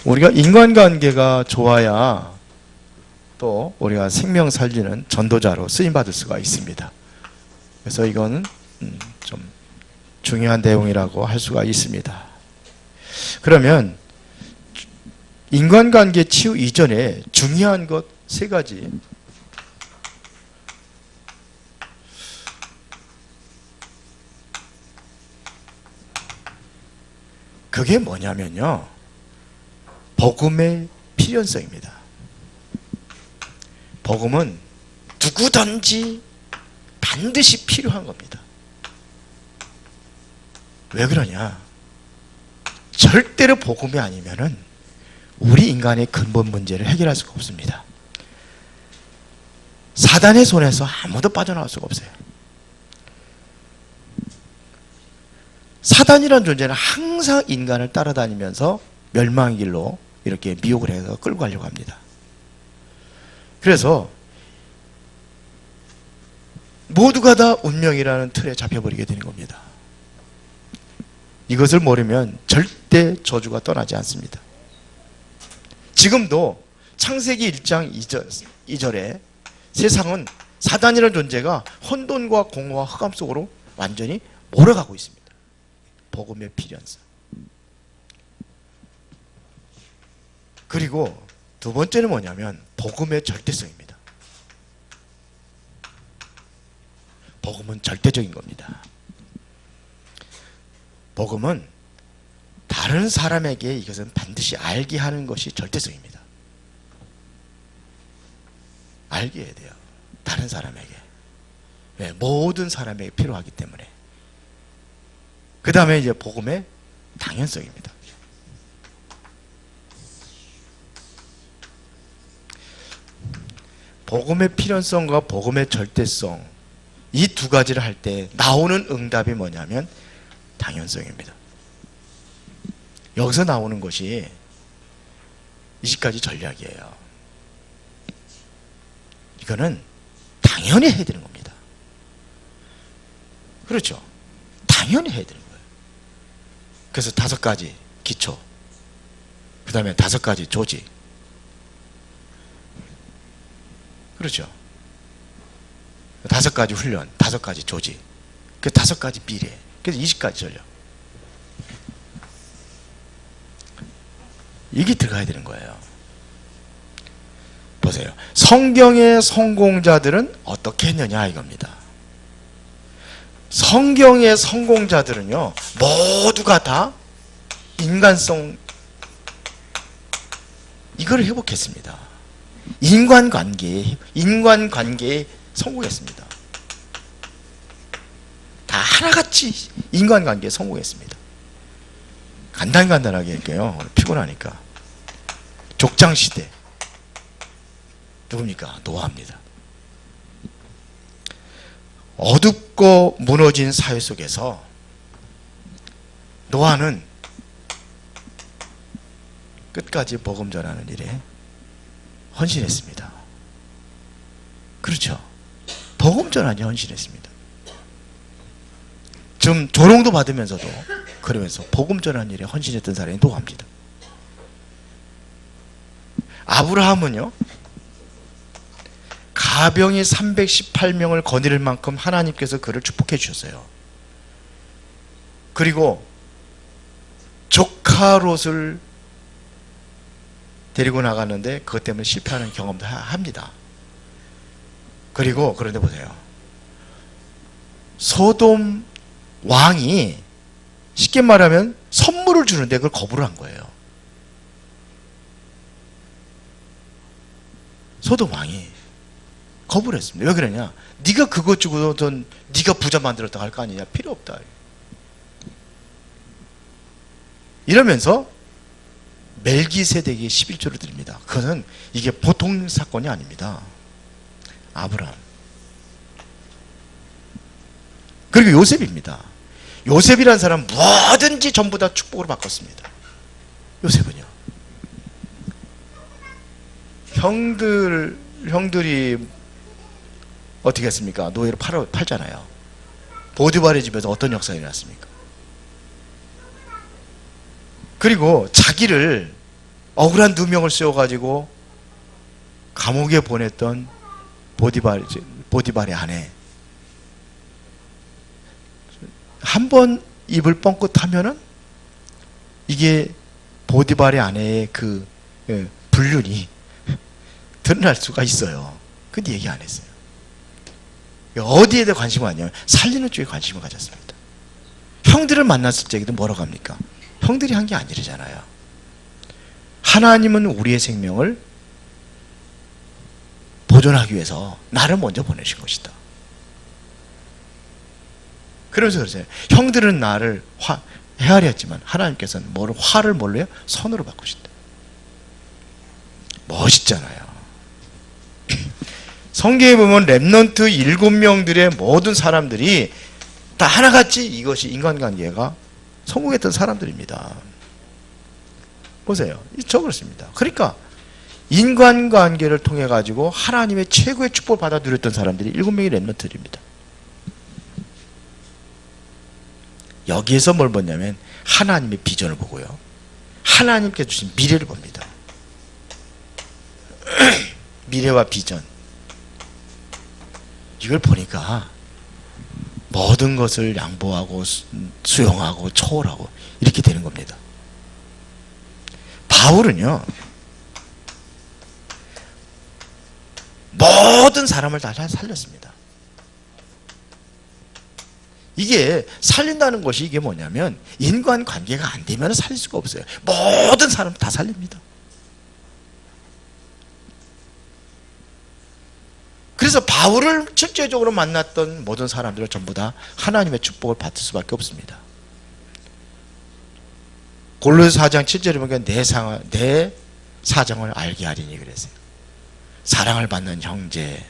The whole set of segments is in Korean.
우리가 인간관계가 좋아야 또 우리가 생명 살리는 전도자로 쓰임받을 수가 있습니다. 그래서 이거는 좀 중요한 내용이라고 할 수가 있습니다. 그러면 인간관계 치유 이전에 중요한 것 세 가지, 그게 뭐냐면요, 복음의 필연성입니다. 복음은 누구든지 반드시 필요한 겁니다. 왜 그러냐? 절대로 복음이 아니면은 우리 인간의 근본 문제를 해결할 수가 없습니다. 사단의 손에서 아무도 빠져나올 수가 없어요. 사단이라는 존재는 항상 인간을 따라다니면서 멸망의 길로 이렇게 미혹을 해서 끌고 가려고 합니다. 그래서 모두가 다 운명이라는 틀에 잡혀버리게 되는 겁니다. 이것을 모르면 절대 저주가 떠나지 않습니다. 지금도 창세기 1장 2절에 세상은 사단이라는 존재가 혼돈과 공허와 흑암 속으로 완전히 몰아가고 있습니다. 복음의 필연성. 그리고 두 번째는 뭐냐면 복음의 절대성입니다. 복음은 절대적인 겁니다. 복음은 다른 사람에게 이것은 반드시 알게 하는 것이 절대성입니다. 알게 해야 돼요. 다른 사람에게. 왜? 모든 사람에게 필요하기 때문에. 그 다음에 이제 복음의 당연성입니다. 복음의 필연성과 복음의 절대성, 이 두 가지를 할 때 나오는 응답이 뭐냐면 당연성입니다. 여기서 나오는 것이 20가지 전략이에요. 이거는 당연히 해야 되는 겁니다. 그렇죠? 당연히 해야 되는 거예요. 그래서 5가지 기초, 그 다음에 5가지 조직, 그렇죠? 5가지 훈련, 5가지 조직, 그 5가지 미래, 그래서 20가지 전략. 이게 들어가야 되는 거예요. 보세요. 성경의 성공자들은 어떻게 했느냐 이겁니다. 성경의 성공자들은요, 모두가 다 인간성, 이걸 회복했습니다. 인간관계에 성공했습니다. 다 하나같이 인간관계에 성공했습니다. 간단하게 할게요. 피곤하니까. 족장시대 누굽니까? 노아입니다. 어둡고 무너진 사회 속에서 노아는 끝까지 복음 전하는 일에 헌신했습니다. 그렇죠? 복음 전하니 헌신했습니다. 좀 조롱도 받으면서도 그러면서 복음 전하는 일에 헌신했던 사람이 노아입니다. 아브라함은요, 가병이 318명을 거느릴 만큼 하나님께서 그를 축복해 주셨어요. 그리고 조카 롯을 데리고 나갔는데 그것 때문에 실패하는 경험도 합니다. 그리고 그런데 보세요. 소돔 왕이 쉽게 말하면 선물을 주는데 그걸 거부를 한 거예요. 소돔 왕이 거부를 했습니다. 왜 그러냐? 네가 그것 주고선 네가 부자 만들었다고 할 거 아니냐? 필요 없다. 이러면서 멜기세덱에게 11조를 드립니다. 그것은 이게 보통 사건이 아닙니다. 아브라함. 그리고 요셉입니다. 요셉이라는 사람은 뭐든지 전부 다 축복으로 바꿨습니다. 요셉은요. 형들이 어떻게 했습니까? 노예로 팔잖아요. 보디발의 집에서 어떤 역사가 일어났습니까? 그리고 자기를 억울한 누명을 씌워가지고 감옥에 보냈던 보디발의 아내. 한 번 입을 뻥끗하면은 이게 보디발의 아내의 그 불륜이 드러날 수가 있어요. 근데 얘기 안 했어요. 어디에 대해 관심을 가냐면 살리는 쪽에 관심을 가졌습니다. 형들을 만났을 적에도 뭐라고 합니까? 형들이 한 게 아니잖아요. 하나님은 우리의 생명을 보존하기 위해서 나를 먼저 보내신 것이다. 그러면서 그러세요. 형들은 나를 헤아려 했지만 하나님께서는 화를 뭘로 해요? 선으로 바꾸신다. 멋있잖아요. 성경에 보면 렘넌트 7명들의 모든 사람들이 다 하나같이 이것이 인간관계가 성공했던 사람들입니다. 보세요. 저 그렇습니다. 그러니까 인간관계를 통해 가지고 하나님의 최고의 축복을 받아 누렸던 사람들이 7명의 렘넌트들입니다. 여기에서 뭘 보냐면 하나님의 비전을 보고요. 하나님께 주신 미래를 봅니다. 미래와 비전. 이걸 보니까 모든 것을 양보하고 수용하고 초월하고 이렇게 되는 겁니다. 바울은요, 모든 사람을 다 살렸습니다. 이게 살린다는 것이 이게 뭐냐면 인간관계가 안 되면 살릴 수가 없어요. 모든 사람 다 살립니다. 그래서 바울을 실제적으로 만났던 모든 사람들을 전부 다 하나님의 축복을 받을 수밖에 없습니다. 골로새 4장 7절에 보니까 내 사정을 알게 하리니 그랬어요. 사랑을 받는 형제,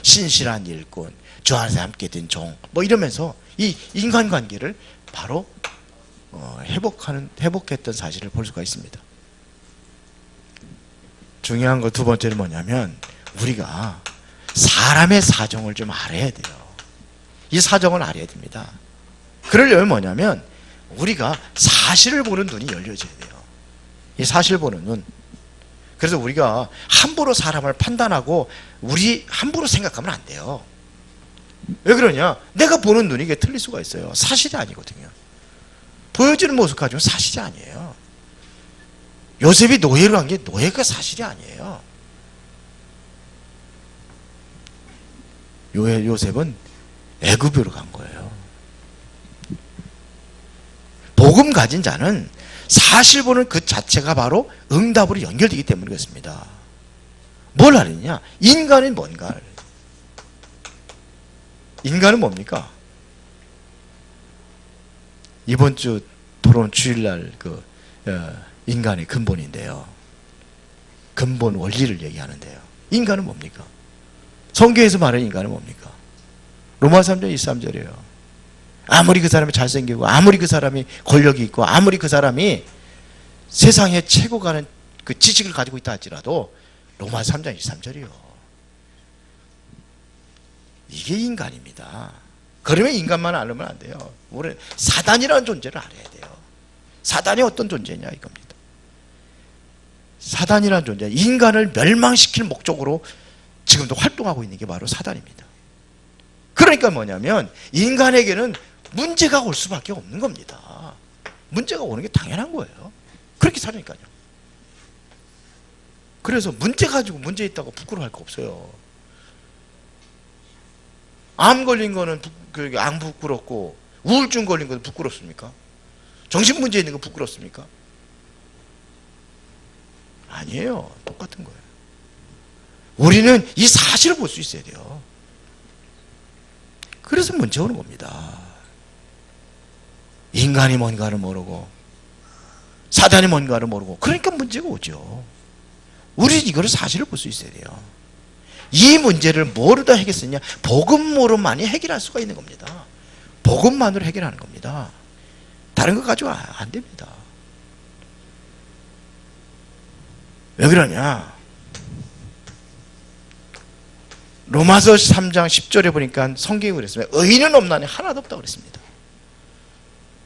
신실한 일꾼, 주 안에서 함께 된 종, 이러면서 이 인간관계를 바로 회복했던 사실을 볼 수가 있습니다. 중요한 거 두 번째는 뭐냐면 우리가 사람의 사정을 좀 알아야 돼요. 이 사정을 알아야 됩니다. 그러려면 뭐냐면 우리가 사실을 보는 눈이 열려져야 돼요. 이 사실 보는 눈. 그래서 우리가 함부로 사람을 판단하고 우리 함부로 생각하면 안 돼요. 왜 그러냐? 내가 보는 눈이 이게 틀릴 수가 있어요. 사실이 아니거든요. 보여지는 모습 가지고 사실이 아니에요. 요셉이 노예로 한 게 노예가 사실이 아니에요. 요셉은 애굽으로 간 거예요. 복음 가진 자는 사실 보는 그 자체가 바로 응답으로 연결되기 때문에 그렇습니다. 뭘 하느냐? 인간은 뭔가? 인간은 뭡니까? 이번 주 돌아온 주일날 인간의 근본인데요. 근본 원리를 얘기하는데요. 인간은 뭡니까? 성경에서 말하는 인간은 뭡니까? 로마서 3장 23절이에요. 아무리 그 사람이 잘생기고 아무리 그 사람이 권력이 있고 아무리 그 사람이 세상에 최고 가는 그 지식을 가지고 있다 할지라도 로마서 3장 23절이요. 이게 인간입니다. 그러면 인간만 알면 안 돼요. 우리는 사단이라는 존재를 알아야 돼요. 사단이 어떤 존재냐 이겁니다. 사단이라는 존재, 인간을 멸망시킬 목적으로 지금도 활동하고 있는 게 바로 사단입니다. 그러니까 뭐냐면 인간에게는 문제가 올 수밖에 없는 겁니다. 문제가 오는 게 당연한 거예요. 그렇게 사니까요. 그래서 문제 가지고 문제 있다고 부끄러워할 거 없어요. 암 걸린 거는 안 부끄럽고 우울증 걸린 건 부끄럽습니까? 정신문제 있는 거 부끄럽습니까? 아니에요. 똑같은 거예요. 우리는 이 사실을 볼 수 있어야 돼요. 그래서 문제 오는 겁니다. 인간이 뭔가를 모르고 사단이 뭔가를 모르고 그러니까 문제가 오죠. 우리는 이거를 사실을 볼 수 있어야 돼요. 이 문제를 뭐로다 해결했느냐? 복음으로만이 해결할 수가 있는 겁니다. 복음만으로 해결하는 겁니다. 다른 거 가지고 안 됩니다. 왜 그러냐? 로마서 3장 10절에 보니까 성경이 그랬습니다. 의인은 없나니 하나도 없다고 그랬습니다.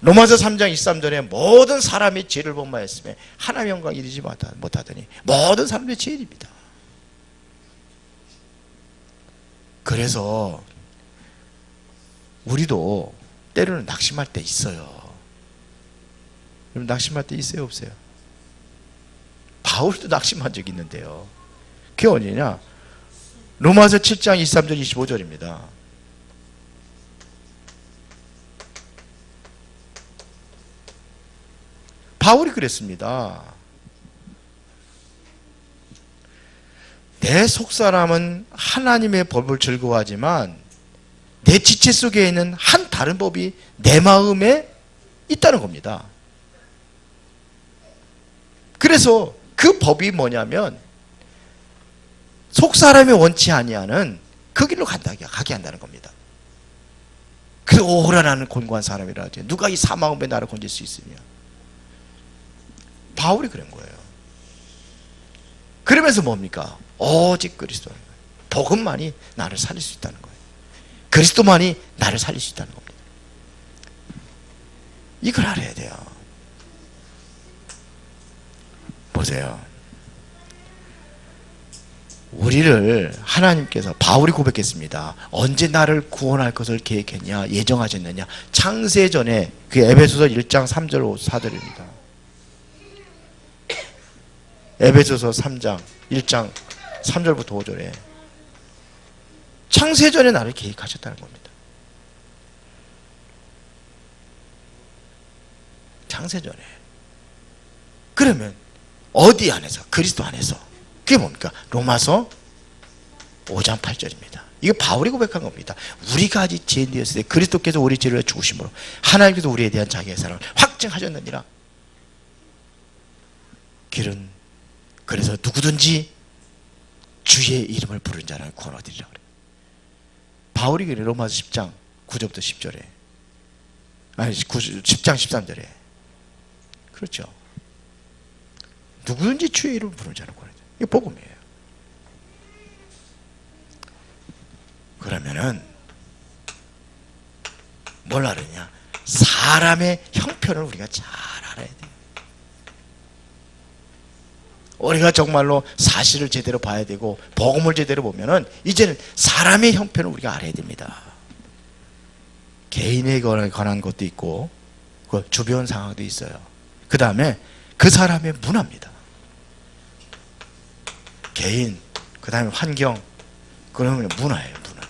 로마서 3장 23절에 모든 사람이 죄를 범하였으며 하나님의 영광 이르지 못하더니 모든 사람들이 죄인입니다. 그래서 우리도 때로는 낙심할 때 있어요. 여러분 낙심할 때 있어요, 없어요? 바울도 낙심한 적이 있는데요. 그게 언제냐? 로마서 7장 23절 25절입니다. 바울이 그랬습니다. 내 속사람은 하나님의 법을 즐거워하지만 내 지체 속에 있는 한 다른 법이 내 마음에 있다는 겁니다. 그래서 그 법이 뭐냐면 속사람이 원치 아니하는 그 길로 가게 한다는 겁니다. 그래서 오호라 나는 곤고한 사람이라 하지 누가 이 사망의 나를 건질 수 있으며. 바울이 그런 거예요. 그러면서 뭡니까? 오직 그리스도, 복음만이 나를 살릴 수 있다는 거예요. 그리스도만이 나를 살릴 수 있다는 겁니다. 이걸 알아야 돼요. 보세요. 우리를 하나님께서, 바울이 고백했습니다. 언제 나를 구원할 것을 계획했냐, 예정하셨느냐. 창세전에, 그 에베소서 1장 3절 4절입니다. 에베소서 3장 1장 3절부터 5절에 창세전에 나를 계획하셨다는 겁니다. 창세전에. 그러면 어디 안에서? 그리스도 안에서. 그게 뭡니까? 로마서 5장 8절입니다. 이거 바울이 고백한 겁니다. 우리가 아직 죄인 되었을 때 그리스도께서 우리 죄를 위해 죽으심으로 하나님께서 우리에 대한 자기의 사랑을 확증하셨느니라. 길은 그래서 누구든지 주의 이름을 부른 자는 구원 얻으리라 그래요. 바울이 그래. 로마서 10장 9절부터 10절에, 아니 10장 13절에. 그렇죠. 누구든지 주의 이름을 부른 자는 구원 얻으리라. 이게 복음이에요. 그러면은 뭘 알았냐? 사람의 형편을 우리가 잘 알아야 돼요. 우리가 정말로 사실을 제대로 봐야 되고 복음을 제대로 보면은 이제는 사람의 형편을 우리가 알아야 됩니다. 개인에 관한 것도 있고 그 주변 상황도 있어요. 그 다음에 그 사람의 문화입니다. 개인, 그 다음에 환경, 그러면 문화예요. 문화.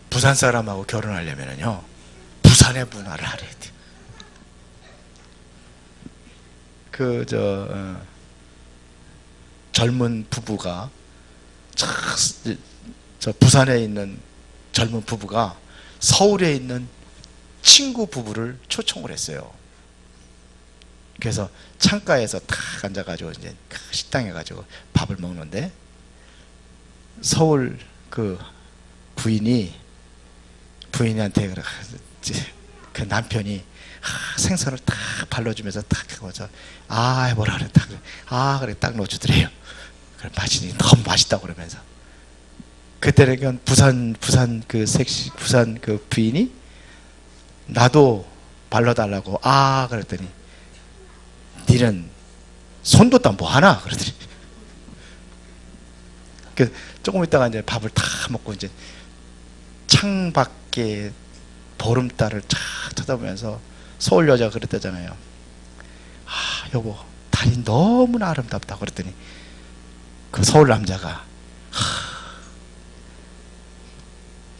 부산 사람하고 결혼하려면요 부산의 문화를 알아야 돼요. 젊은 부부가, 저 부산에 있는 젊은 부부가 서울에 있는 친구 부부를 초청을 했어요. 그래서 창가에서 탁 앉아가지고 이제 식당에 가지고 밥을 먹는데, 서울 그 부인한테 그 남편이 생선을 딱 발라주면서 딱 하고서 뭐라 그래, 그래 딱 넣어주더래요. 그래 맛있니, 너무 맛있다고 그러면서. 그때는 부산 그 부인이 나도 발라달라고 그랬더니 니는 손도 땀 뭐 하나 그러더니. 그 조금 있다가 이제 밥을 다 먹고 이제 창밖에 보름달을 쫙 쳐다보면서 서울 여자가 그랬다잖아요. 여보, 달이 너무나 아름답다 그랬더니 그 서울 남자가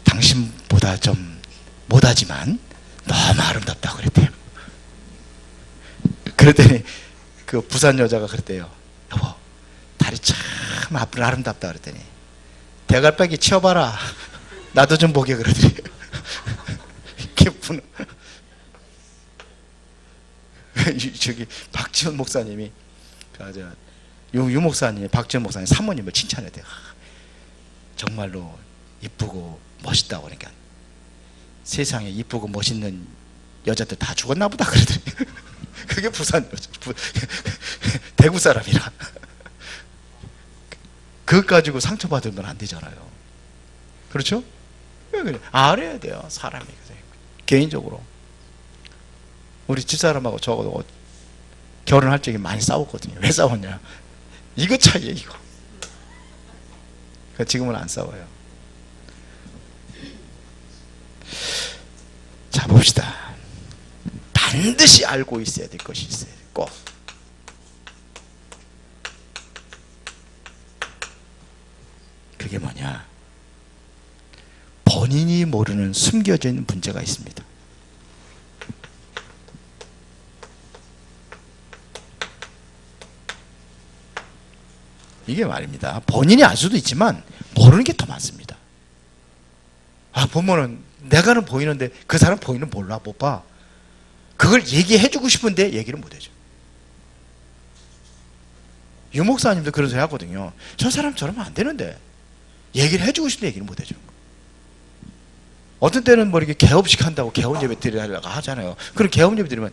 당신보다 좀 못하지만 너무 아름답다 그랬대요. 그랬더니 그 부산 여자가 그랬대요. 여보, 달이 참 아름답다 그랬더니 대갈박이 치워봐라. 나도 좀 보게 그러더니. 기쁜. 저기 박지원 목사님이 유 목사님, 박지원 목사님 사모님을 칭찬해대요. 정말로 이쁘고 멋있다고. 그러니까 세상에 이쁘고 멋있는 여자들 다 죽었나 보다 그러더니. 그게 부산 여자, 대구 사람이라. 그것 가지고 상처받으면 안 되잖아요. 그렇죠? 그냥 알아야 돼요. 사람이. 개인적으로 우리 집사람하고 저하고 결혼할 적에 많이 싸웠거든요. 왜 싸웠냐? 이거 차이에요, 이거. 지금은 안 싸워요. 자, 봅시다. 반드시 알고 있어야 될 것이 있어요. 꼭. 그게 뭐냐? 본인이 모르는 숨겨져 있는 문제가 있습니다. 이게 말입니다. 본인이 알 수도 있지만 모르는 게 더 많습니다. 보면은 내가는 보이는데 그 사람 보이는 몰라, 못 봐. 그걸 얘기해주고 싶은데 얘기를 못해줘. 유 목사님도 그런 소리 하거든요. 저 사람 저러면 안 되는데 얘기를 해주고 싶은데 얘기를 못해주는 거예요. 어떤 때는 뭐 이렇게 개업식 한다고 개업 예배 드리려고 하잖아요. 그럼 개업 예배 드리면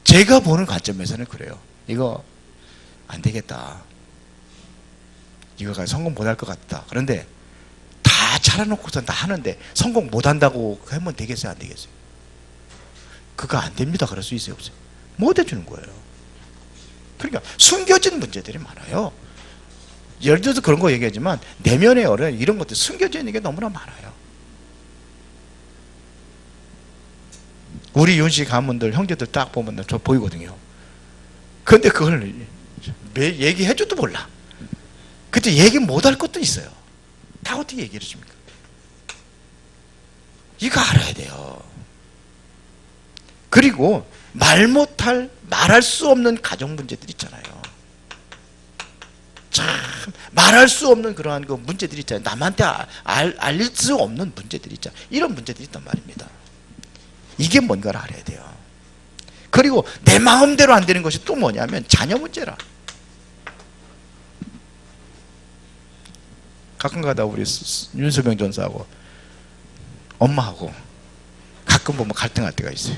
제가 보는 관점에서는 그래요. 이거 안 되겠다. 이거가 성공 못할 것 같다. 그런데 다 차려놓고서 다 하는데 성공 못한다고 하면 되겠어요? 안 되겠어요? 그거 안 됩니다. 그럴 수 있어요? 없어요? 못 해주는 거예요. 그러니까 숨겨진 문제들이 많아요. 예를 들어서 그런 거 얘기하지만 내면의 어려움 이런 것들 숨겨져 있는 게 너무나 많아요. 우리 윤씨 가문들 형제들 딱 보면 저 보이거든요. 그런데 그걸 얘기해줘도 몰라. 그때 얘기 못할 것도 있어요. 다 어떻게 얘기를 해줍니까? 이거 알아야 돼요. 그리고 말할 수 없는 가정 문제들 있잖아요. 참 말할 수 없는 그러한 그 문제들이 있잖아요. 남한테 알릴 수 없는 문제들이 있잖아요. 이런 문제들이 있단 말입니다. 이게 뭔가를 알아야 돼요. 그리고 내 마음대로 안 되는 것이 또 뭐냐면 자녀 문제라. 가끔가다 우리 윤수병 전사하고 엄마하고 가끔 보면 갈등할 때가 있어요.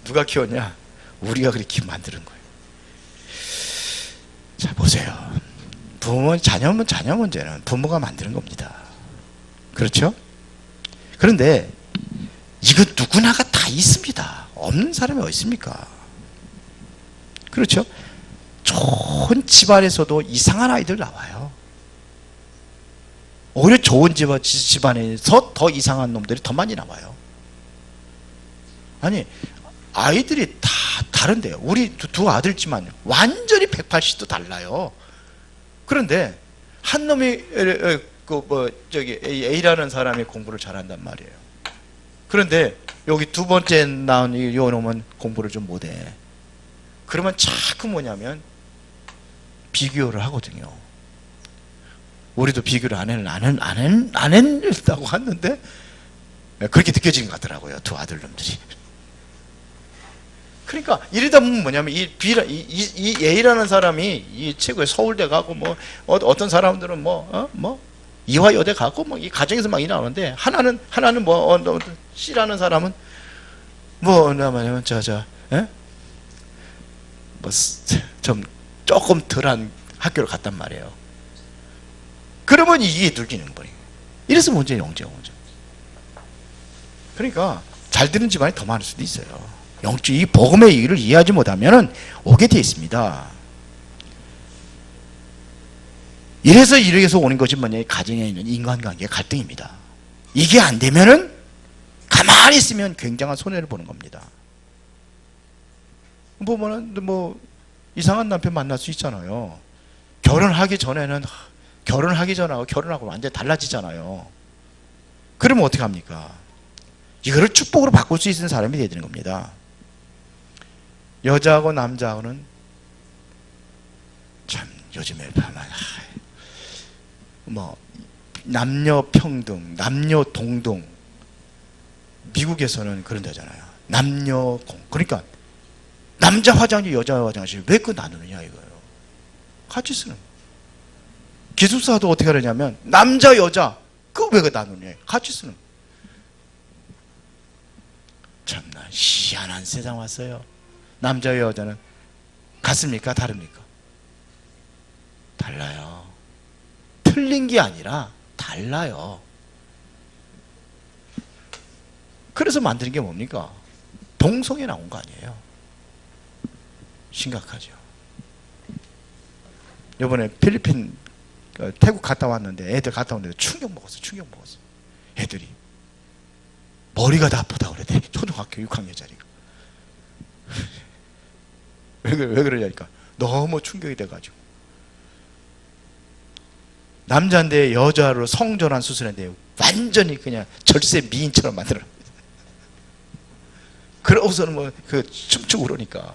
누가 키웠냐? 우리가 그렇게 만드는 거예요. 자, 보세요. 자녀 문제는 부모가 만드는 겁니다. 그렇죠? 그런데 이거 누구나가 다 있습니다. 없는 사람이 어디 있습니까? 그렇죠? 좋은 집안에서도 이상한 아이들 나와요. 오히려 좋은 집안에서 더 이상한 놈들이 더 많이 나와요. 아니 아이들이 다 다른데요. 우리 두 아들지만 완전히 180도 달라요. 그런데 한 놈이 A라는 사람이 공부를 잘한단 말이에요. 그런데 여기 두 번째 낳은 이 놈은 공부를 좀 못해. 그러면 자꾸 뭐냐면 비교를 하거든요. 우리도 비교를 안 했다고 했는데 그렇게 느껴지는 것 같더라고요. 두 아들놈들이. 그러니까 이러다 보면 뭐냐면 이 A라는 사람이 이 최고의 서울대 가고 뭐 어떤 사람들은 이화여대 가고 뭐 이 가정에서 막 일하는데 하나는 C라는 사람은 뭐냐면 좀 조금 덜한 학교를 갔단 말이에요. 그러면 이게 들리는 거예요. 이래서 문제. 그러니까 잘 되는 집안이 더 많을 수도 있어요. 이 복음의 이유를 이해하지 못하면 오게 돼 있습니다. 이래서 오는 것이 뭐냐? 가정에 있는 인간관계 갈등입니다. 이게 안 되면은 가만히 있으면 굉장한 손해를 보는 겁니다. 보면은 이상한 남편 만날 수 있잖아요. 결혼하기 전하고 결혼하고 완전히 달라지잖아요. 그러면 어떻게 합니까? 이거를 축복으로 바꿀 수 있는 사람이 되야 되는 겁니다. 여자하고 남자하고는 참 요즘에 남녀 평등, 남녀 동등. 미국에서는 그런 데잖아요. 그러니까 남자 화장실, 여자 화장실 왜 그 나누느냐 이거예요. 같이 쓰는. 기숙사도 어떻게 하느냐면 남자, 여자 그거 왜 나누냐 같이 쓰는. 참나 희한한 세상 왔어요. 남자, 여자는 같습니까? 다릅니까? 달라요. 틀린 게 아니라 달라요. 그래서 만드는 게 뭡니까? 동성애 나온 거 아니에요. 심각하죠. 이번에 필리핀 태국 갔다 왔는데 애들 갔다 왔는데 충격 먹었어. 애들이 머리가 다 아프다 그래. 초등학교 6학년짜리가. 왜 그러냐니까 너무 충격이 돼가지고. 남자인데 여자로 성전환 수술했는데 완전히 그냥 절세 미인처럼 만들어. 그러고서는 뭐 그 춤추고 그러니까.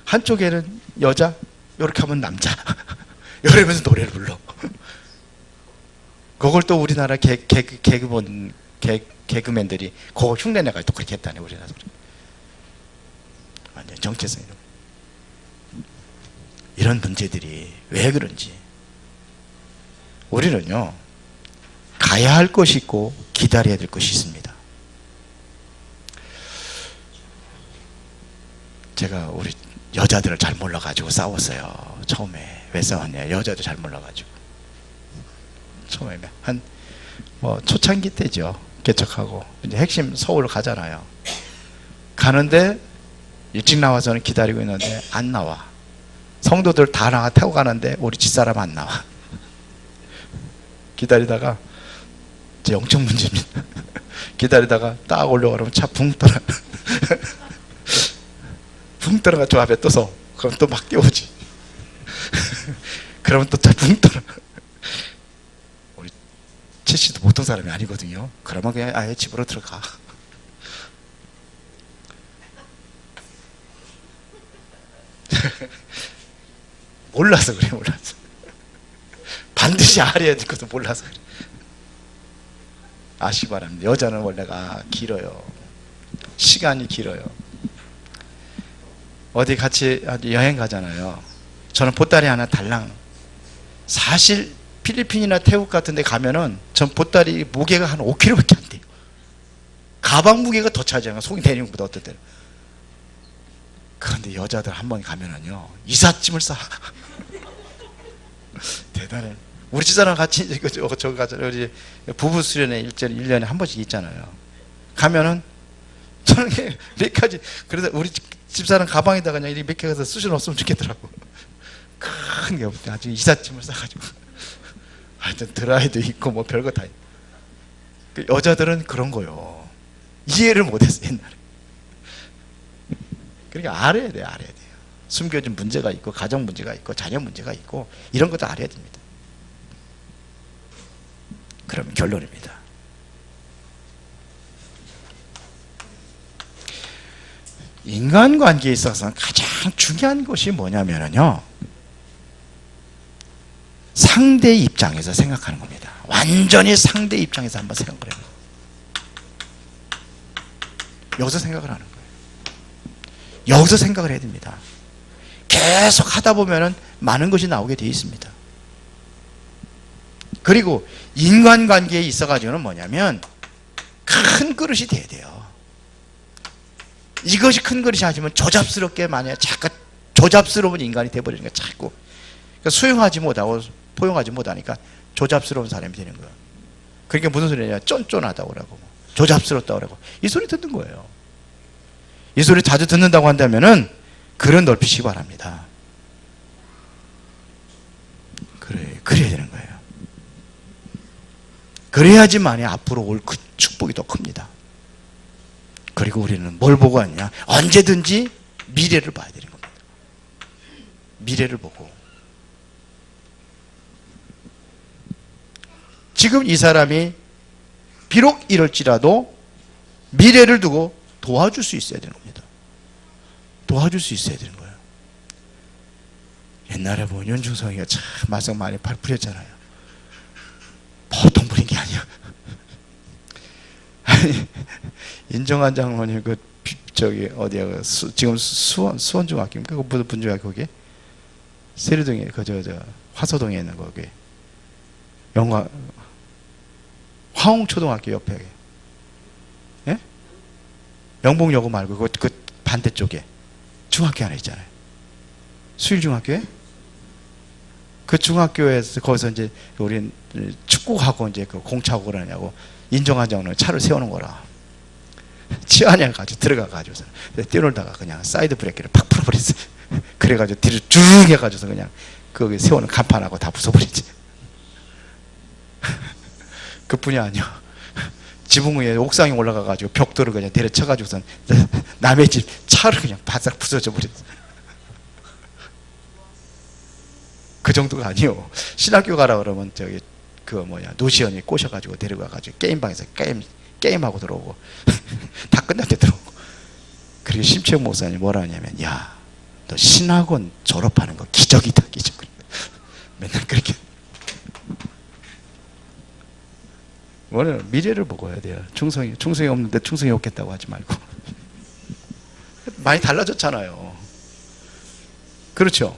한쪽에는 여자, 이렇게 하면 남자. 이러면서 노래를 불러. 그걸 또 우리나라 개그맨들이 그거 흉내내가지고 또 그렇게 했다네, 우리나라. 완전 정체성이. 이런 문제들이 왜 그런지. 우리는요, 가야 할 것이 있고 기다려야 될 것이 있습니다. 제가 우리 여자들을 잘 몰라가지고 싸웠어요. 처음에. 왜 싸웠냐? 여자도 잘 몰라가지고. 처음에 뭐 초창기 때죠. 개척하고 이제 핵심 서울 가잖아요. 가는데 일찍 나와서는 기다리고 있는데 안 나와. 성도들 다 나가 태워 가는데 우리 집사람 안 나와. 기다리다가 제 영적 문제입니다. 기다리다가 딱 올려가면 차 붕 떠나. 붕 떠나가 저 앞에 떠서 그럼 또 막 뛰어오지. 그러면 또 차 붕 떠나. 우리 최 씨도 보통 사람이 아니거든요. 그러면 그냥 아예 집으로 들어가. 몰라서 그래. 몰라서. 반드시 알아야 될 것도 몰라서 그래. 아시기 바랍니다. 여자는 원래가 길어요. 시간이 길어요. 어디 같이 여행 가잖아요. 저는 보따리 하나 달랑. 사실 필리핀이나 태국 같은 데 가면은 전 보따리 무게가 한 5kg밖에 안 돼요. 가방 무게가 더 차지하면 속이 내리는 것보다 어떨 때는. 그런데 여자들 한 번 가면은요, 이삿짐을 싸. 대단해. 우리 집사람 같이 저 가잖아요. 부부 수련회 1년에 한 번씩 있잖아요. 가면은 저는 몇 가지. 그래서 우리 집사람 가방에다가 그냥 몇 개가 수준 없으면 좋겠더라고. 큰 게 없대. 아주 이삿짐을 싸가지고. 하여튼 드라이도 있고 뭐 별거 다 있고. 여자들은 그런 거요. 이해를 못했어 옛날에. 그러니까 알아야 돼요. 알아야 돼요. 숨겨진 문제가 있고 가정 문제가 있고 자녀 문제가 있고 이런 것도 알아야 됩니다. 그러면 결론입니다. 인간관계에 있어서 가장 중요한 것이 뭐냐면요, 상대 입장에서 생각하는 겁니다. 완전히 상대 입장에서 한번 생각을 해요. 여기서 생각을 하는 거예요. 여기서 생각을 해야 됩니다. 계속 하다 보면은 많은 것이 나오게 되어 있습니다. 그리고 인간관계에 있어가지고는 뭐냐면 큰 그릇이 돼야 돼요. 이것이 큰 그릇이 아니면 조잡스럽게 만약에 자꾸 조잡스러운 인간이 돼버리는 거야. 자꾸 그러니까 수용하지 못하고 포용하지 못하니까 조잡스러운 사람이 되는 거예요. 그러니까 무슨 소리냐? 쫀쫀하다고 그러고 조잡스럽다고 그러고 이 소리 듣는 거예요. 이 소리 자주 듣는다고 한다면은 그런 넓히시기 바랍니다. 그래야 되는 거예요. 그래야지만이 앞으로 올 그 축복이 더 큽니다. 그리고 우리는 뭘 보고 하냐? 언제든지 미래를 봐야 되는 겁니다. 미래를 보고. 지금 이 사람이 비록 이럴지라도 미래를 두고 도와줄 수 있어야 되는 겁니다. 도와줄 수 있어야 되는 거예요. 옛날에 보면 윤중성이가 참 말썽 많이 풀렸잖아요. 보통 부린 게 아니야. 인정한 장로님 저기 어디야 지금 수원중학교입니까? 그 분중학교 거기 세류동에 화서동에 있는 거기 화홍초등학교 옆에 예? 영봉여고 말고 그 반대쪽에 중학교 하나 있잖아요. 수일중학교에? 그 중학교에서 거기서 이제 우리 축구하고 이제 그 공차고 그러냐고 인정하지 않는 차를 세우는 거라. 치아냐 가지고 들어가가지고 뛰놀다가 그냥 사이드 브레이크를 팍 풀어버렸어요. 그래가지고 뒤를 쭉 해가지고서 그냥 거기 세우는 간판하고 다 부숴버리지. 그뿐이 아니야. 지붕 위에 옥상에 올라가가지고 벽돌을 그냥 내려쳐가지고선 남의 집 차를 그냥 바싹 부서져 버렸어. 그 정도가 아니요. 신학교 가라 그러면 저기 노시연이 꼬셔가지고 데려가가지고 게임방에서 게임하고 들어오고 다 끝날 때 들어오고. 그리고 심채영 목사님 뭐라 하냐면, 야, 너 신학원 졸업하는 거 기적이다, 기적. 맨날 그렇게. 뭐는 미래를 보고 해야 돼요. 충성이 없는데 충성이 없겠다고 하지 말고. 많이 달라졌잖아요. 그렇죠?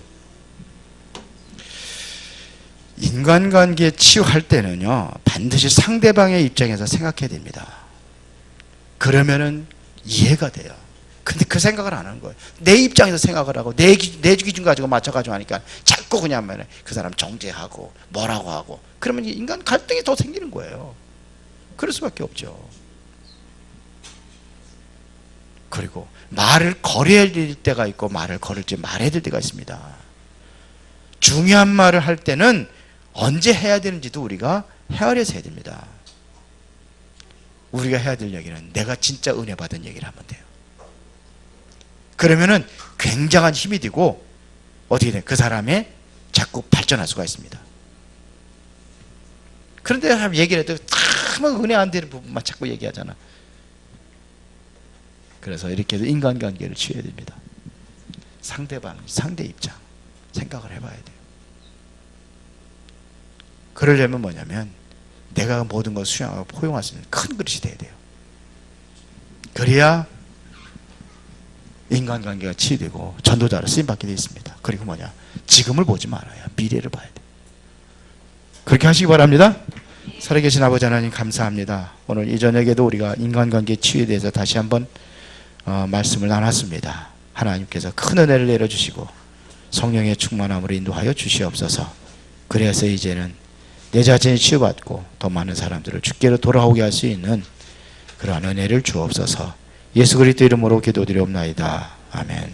인간관계 치유할 때는요, 반드시 상대방의 입장에서 생각해야 됩니다. 그러면은 이해가 돼요. 근데 그 생각을 안 하는 거예요. 내 입장에서 생각을 하고 내 기준 가지고 맞춰가지고 하니까 자꾸 그냥 그 사람 정죄하고 뭐라고 하고, 그러면 인간 갈등이 더 생기는 거예요. 그럴 수밖에 없죠. 그리고 말을 걸어야 될 때가 있고 말을 걸을지 말아야 될 때가 있습니다. 중요한 말을 할 때는 언제 해야 되는지도 우리가 헤아려서 해야 됩니다. 우리가 해야 될 얘기는 내가 진짜 은혜 받은 얘기를 하면 돼요. 그러면은 굉장한 힘이 되고 어떻게 돼? 그 사람의 자꾸 발전할 수가 있습니다. 그런데 사람 얘기를 해도 참 은혜 안 되는 부분만 자꾸 얘기하잖아. 그래서 이렇게 해서 인간관계를 취해야 됩니다. 상대 입장 생각을 해봐야 돼요. 그러려면 뭐냐면 내가 모든 걸 수용하고 포용할 수 있는 큰 그릇이 돼야 돼요. 그래야 인간관계가 치유되고 전도자로 쓰임받게 되어 있습니다. 그리고 지금을 보지 말아야 미래를 봐야 돼요. 그렇게 하시기 바랍니다. 살아계신 아버지 하나님 감사합니다. 오늘 이 저녁에도 우리가 인간관계 치유에 대해서 다시 한번 말씀을 나눴습니다. 하나님께서 큰 은혜를 내려주시고 성령의 충만함으로 인도하여 주시옵소서. 그래서 이제는 내 자신이 치유받고 더 많은 사람들을 주께로 돌아오게 할 수 있는 그러한 은혜를 주옵소서. 예수 그리스도 이름으로 기도드리옵나이다. 아멘.